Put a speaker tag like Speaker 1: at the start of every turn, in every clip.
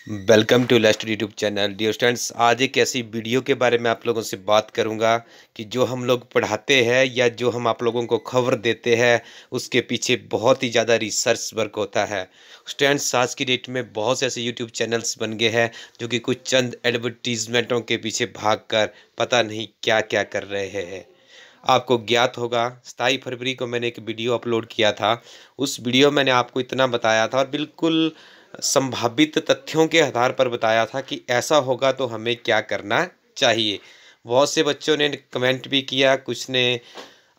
Speaker 1: Welcome to लेस्ट YouTube channel. Dear students, आज एक ऐसी वीडियो के बारे में आप लोगों से बात करूंगा कि जो हम लोग पढ़ाते हैं या जो हम आप लोगों को खबर देते हैं उसके पीछे बहुत ही ज़्यादा रिसर्च वर्क होता है। स्टूडेंट्स, आज की डेट में बहुत से ऐसे यूट्यूब चैनल्स बन गए हैं जो कि कुछ चंद एडवर्टीजमेंटों के पीछे भागकर पता नहीं क्या क्या कर रहे हैं। आपको ज्ञात होगा 27 फरवरी को मैंने एक वीडियो अपलोड किया था। उस वीडियो में मैंने आपको इतना बताया था और बिल्कुल संभावित तथ्यों के आधार पर बताया था कि ऐसा होगा तो हमें क्या करना चाहिए। बहुत से बच्चों ने कमेंट भी किया, कुछ ने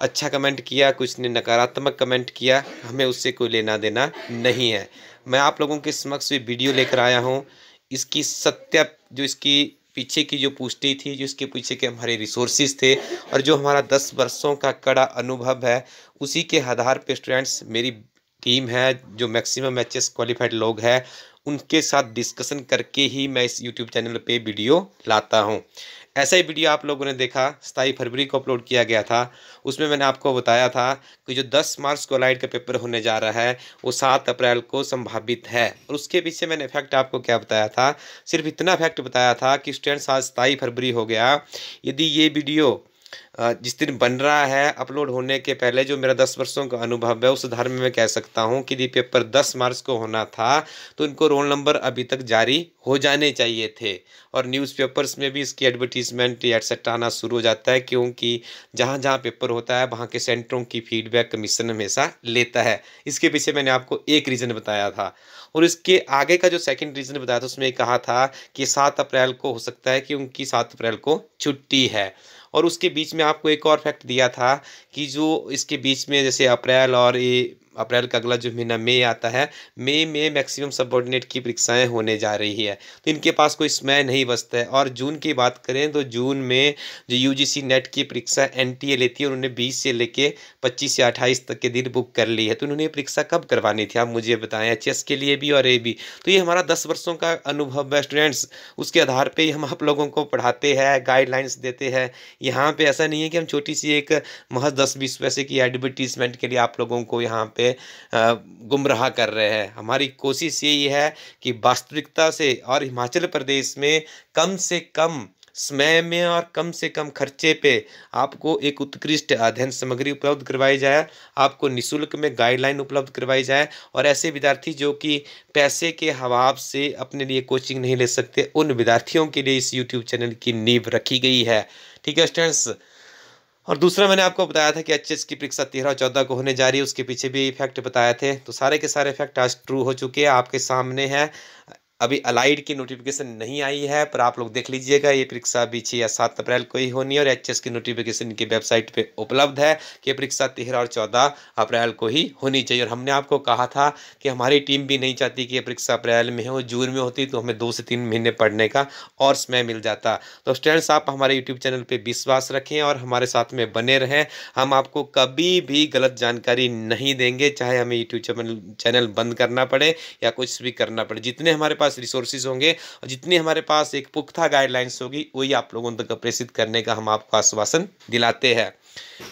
Speaker 1: अच्छा कमेंट किया, कुछ ने नकारात्मक कमेंट किया। हमें उससे कोई लेना देना नहीं है। मैं आप लोगों के समक्ष ये वीडियो लेकर आया हूँ। इसकी सत्य जो इसकी पीछे की जो पुष्टि थी, जो इसके पीछे के हमारे रिसोर्सेज थे और जो हमारा 10 वर्षों का कड़ा अनुभव है, उसी के आधार पे स्टूडेंट्स मेरी टीम है जो मैक्सिमम एचएस क्वालिफाइड लोग हैं, उनके साथ डिस्कशन करके ही मैं इस यूट्यूब चैनल पे वीडियो लाता हूँ। ऐसा ही वीडियो आप लोगों ने देखा 27 फरवरी को अपलोड किया गया था। उसमें मैंने आपको बताया था कि जो 10 मार्च को लाइट का पेपर होने जा रहा है वो 7 अप्रैल को संभावित है। और उसके पीछे मैंने फैक्ट आपको क्या बताया था? सिर्फ इतना फैक्ट बताया था कि स्टूडेंट्स, आज 27 फरवरी हो गया। यदि ये वीडियो जिस दिन बन रहा है अपलोड होने के पहले जो मेरा 10 वर्षों का अनुभव है उस आधार में मैं कह सकता हूँ कि यदि पेपर 10 मार्च को होना था तो इनको रोल नंबर अभी तक जारी हो जाने चाहिए थे। और न्यूज़पेपर्स में भी इसकी एडवर्टीजमेंट या एटसेट्रा आना शुरू हो जाता है, क्योंकि जहाँ जहाँ पेपर होता है वहाँ के सेंटरों की फीडबैक कमीशन हमेशा लेता है। इसके पीछे मैंने आपको एक रीज़न बताया था। और इसके आगे का जो सेकंड रीज़न बताया था उसमें कहा था कि 7 अप्रैल को हो सकता है, क्योंकि 7 अप्रैल को छुट्टी है। और उसके बीच में आपको एक और फैक्ट दिया था कि जो इसके बीच में जैसे अप्रैल और ये अप्रैल का अगला जो महीना मई आता है, मई में मैक्सिमम सबऑर्डिनेट की परीक्षाएं होने जा रही है, तो इनके पास कोई समय नहीं बचता है। और जून की बात करें तो जून में जो यूजीसी नेट की परीक्षा एनटीए लेती है, उन्होंने 20 से लेके 25 या 28 तक के दिन बुक कर ली है। तो उन्होंने ये परीक्षा कब करवानी थी, आप मुझे बताएं, एचएस के लिए भी और ए भी। तो ये हमारा 10 वर्षों का अनुभव है स्टूडेंट्स। उसके आधार पर ही हम आप लोगों को पढ़ाते हैं, गाइडलाइंस देते हैं। यहाँ पे ऐसा नहीं है कि हम छोटी सी एक महज 10-20 पैसे की एडवर्टीजमेंट के लिए आप लोगों को यहाँ पे गुमराह कर रहे हैं। हमारी कोशिश यही है कि वास्तविकता से और हिमाचल प्रदेश में कम से कम समय में और कम से कम खर्चे पे आपको एक उत्कृष्ट अध्ययन सामग्री उपलब्ध करवाई जाए, आपको निःशुल्क में गाइडलाइन उपलब्ध करवाई जाए। और ऐसे विद्यार्थी जो कि पैसे के अभाव से अपने लिए कोचिंग नहीं ले सकते, उन विद्यार्थियों के लिए इस यूट्यूब चैनल की नींव रखी गई है। ठीक है स्टूडेंट्स। और दूसरा मैंने आपको बताया था कि एचएस की परीक्षा 13 और 14 को होने जा रही है, उसके पीछे भी फैक्ट बताए थे। तो सारे के सारे फैक्ट आज ट्रू हो चुके हैं, आपके सामने है। अभी अलाइड की नोटिफिकेशन नहीं आई है, पर आप लोग देख लीजिएगा, ये परीक्षा अभी 6 या 7 अप्रैल को ही होनी है। और एचएस की नोटिफिकेशन इनकी वेबसाइट पे उपलब्ध है कि ये परीक्षा 13 और 14 अप्रैल को ही होनी चाहिए। और हमने आपको कहा था कि हमारी टीम भी नहीं चाहती कि ये परीक्षा अप्रैल में हो, जून में होती तो हमें 2 से 3 महीने पढ़ने का और समय मिल जाता। तो स्टूडेंट्स, आप हमारे यूट्यूब चैनल पर विश्वास रखें और हमारे साथ में बने रहें। हम आपको कभी भी गलत जानकारी नहीं देंगे, चाहे हमें यूट्यूब चैनल बंद करना पड़े या कुछ भी करना पड़े। जितने हमारे पास रिसोर्सेज होंगे और जितनी हमारे पास एक पुख्ता गाइडलाइंस होगी, वही आप लोगों तक प्रेषित करने का हम आपको आश्वासन दिलाते हैं।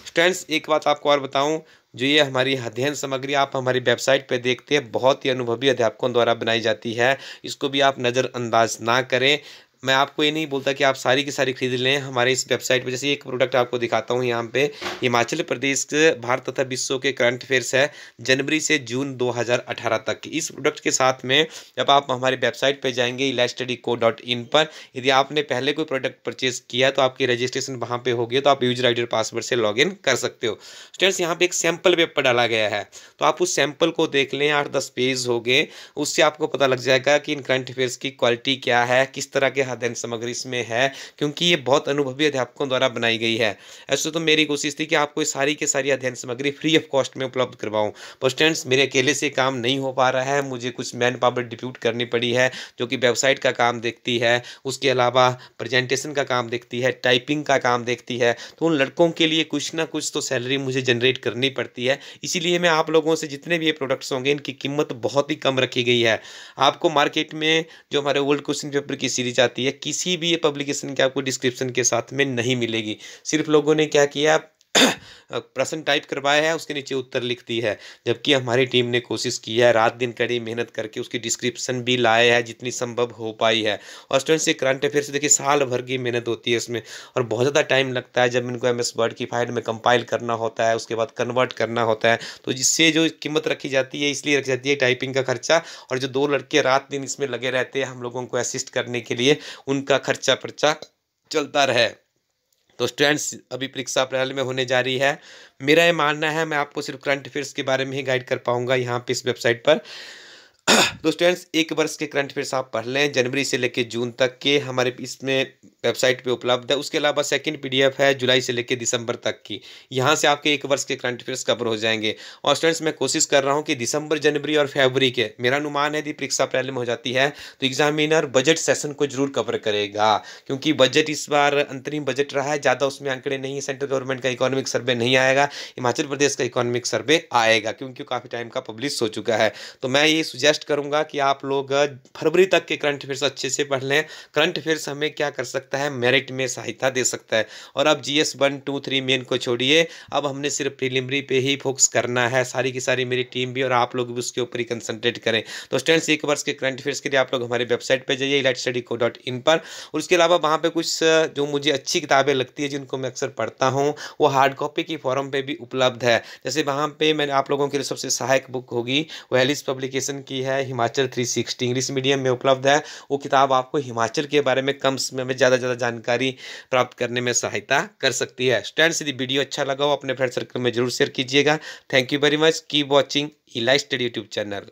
Speaker 1: स्टूडेंट्स, एक बात आपको और बताऊं, जो ये हमारी अध्ययन सामग्री आप हमारी वेबसाइट पे देखते हैं, बहुत ही अनुभवी अध्यापकों द्वारा बनाई जाती है। इसको भी आप नज़रअंदाज ना करें। मैं आपको ये नहीं बोलता कि आप सारी की सारी खरीद लें हमारे इस वेबसाइट पे। जैसे एक प्रोडक्ट आपको दिखाता हूँ यहाँ पे, हिमाचल प्रदेश के भारत तथा विश्व के करंट अफेयर्स है जनवरी से जून 2018 तक। इस प्रोडक्ट के साथ में जब आप हमारी वेबसाइट पे जाएंगे elaststudyco.in पर, यदि आपने पहले कोई प्रोडक्ट परचेज किया तो आपकी रजिस्ट्रेशन वहाँ पे हो गया, तो आप यूजर आईडी और पासवर्ड से लॉगिन कर सकते हो। स्टूडेंट्स, यहाँ पे एक सैम्पल पेपर डाला गया है, तो आप उस सैम्पल को देख लें। 8-10 पेज हो गए, उससे आपको पता लग जाएगा कि इन करंट अफेयर्स की क्वालिटी क्या है, किस तरह के अध्ययन सामग्री इसमें है, क्योंकि ये बहुत अनुभवी अध्यापकों द्वारा बनाई गई है। ऐसे तो मेरी कोशिश थी कि आपको सारी की सारी अध्ययन सामग्री फ्री ऑफ कॉस्ट में उपलब्ध करवाऊं, पर स्टूडेंट्स मेरे अकेले से काम नहीं हो पा रहा है। मुझे कुछ मैन पावर डिप्यूट करनी पड़ी है, जो कि वेबसाइट का काम देखती है, उसके अलावा प्रेजेंटेशन का काम देखती है, टाइपिंग का काम देखती है। तो उन लड़कों के लिए कुछ ना कुछ तो सैलरी मुझे जनरेट करनी पड़ती है। इसीलिए मैं आप लोगों से जितने भी ये प्रोडक्ट्स होंगे, इनकी कीमत बहुत ही कम रखी गई है। आपको मार्केट में जो हमारे ओल्ड क्वेश्चन पेपर की सीरीज आती है, किसी भी ये पब्लिकेशन के आपको डिस्क्रिप्शन के साथ में नहीं मिलेगी। सिर्फ लोगों ने क्या किया, प्रश्न टाइप करवाया है, उसके नीचे उत्तर लिख दी है। जबकि हमारी टीम ने कोशिश की है, रात दिन कड़ी मेहनत करके उसकी डिस्क्रिप्शन भी लाए हैं जितनी संभव हो पाई है। और स्टूडेंट्स ये करंट अफेयर्स देखिए साल भर की मेहनत होती है इसमें, और बहुत ज़्यादा टाइम लगता है जब इनको एमएस वर्ड की फाइल में कंपाइल करना होता है, उसके बाद कन्वर्ट करना होता है। तो जिससे जो कीमत रखी जाती है, इसलिए रखी जाती है टाइपिंग का खर्चा, और जो 2 लड़के रात दिन इसमें लगे रहते हैं हम लोगों को असिस्ट करने के लिए, उनका खर्चा-पर्चा चलता रहे। तो स्टूडेंट्स अभी परीक्षा अप्रैल में होने जा रही है। मेरा ये मानना है मैं आपको सिर्फ़ करंट अफेयर्स के बारे में ही गाइड कर पाऊँगा यहाँ पे इस वेबसाइट पर। तो स्टूडेंट्स 1 वर्ष के करंट अफेयर्स आप पढ़ लें, जनवरी से लेके जून तक के हमारे इसमें वेबसाइट पे उपलब्ध है। उसके अलावा सेकंड पीडीएफ है जुलाई से लेके दिसंबर तक की। यहाँ से आपके 1 वर्ष के करंट अफेयर्स कवर हो जाएँगे। और स्टूडेंट्स मैं कोशिश कर रहा हूँ कि दिसंबर, जनवरी और फरवरी के, मेरा अनुमान है यदि परीक्षा अप्रैल में हो जाती है, तो एग्ज़ामिनर बजट सेशन को ज़रूर कवर करेगा। क्योंकि बजट इस बार अंतरिम बजट रहा है, ज़्यादा उसमें आंकड़े नहीं हैं, सेंट्रल गवर्नमेंट का इकोनॉमिक सर्वे नहीं आएगा, हिमाचल प्रदेश का इकोनॉमिक सर्वे आएगा क्योंकि काफ़ी टाइम का पब्लिश हो चुका है। तो मैं ये सजेस्ट करूँगा कि आप लोग फरवरी तक के करंट अफेयर्स अच्छे से पढ़ लें। करंट अफेयर्स हमें क्या कर सकता है, मेरिट में सहायता दे सकता है। और अब जीएस 1, 2, 3 मेन को छोड़िए, अब हमने सिर्फ प्रीलिमिनरी पे ही फोकस करना है। सारी की सारी मेरी टीम भी और आप लोग भी उसके ऊपर ही कंसंट्रेट करें। तो स्टूडेंट्स 1 वर्ष के करंट अफेयर्स के लिए आप लोग हमारी वेबसाइट पे जाइए elitestudyco.in पर, और उसके अलावा वहाँ पे कुछ जो मुझे अच्छी किताबें लगती है जिनको मैं अक्सर पढ़ता हूँ, वो हार्ड कॉपी की फॉर्म पे भी उपलब्ध है। जैसे वहाँ पे मैंने आप लोगों के लिए सबसे सहायक बुक होगी, वो एलिस पब्लिकेशन की है हिमाचल 360, इंग्लिश मीडियम में उपलब्ध है। वो किताब आपको हिमाचल के बारे में कम समय में ज़्यादा से ज़्यादा जानकारी प्राप्त करने में सहायता कर सकती है। स्टूडेंट्स यदि वीडियो अच्छा लगा हो अपने फ्रेंड सर्कल में जरूर शेयर कीजिएगा। Thank you very much, keep watching elite study YouTube channel.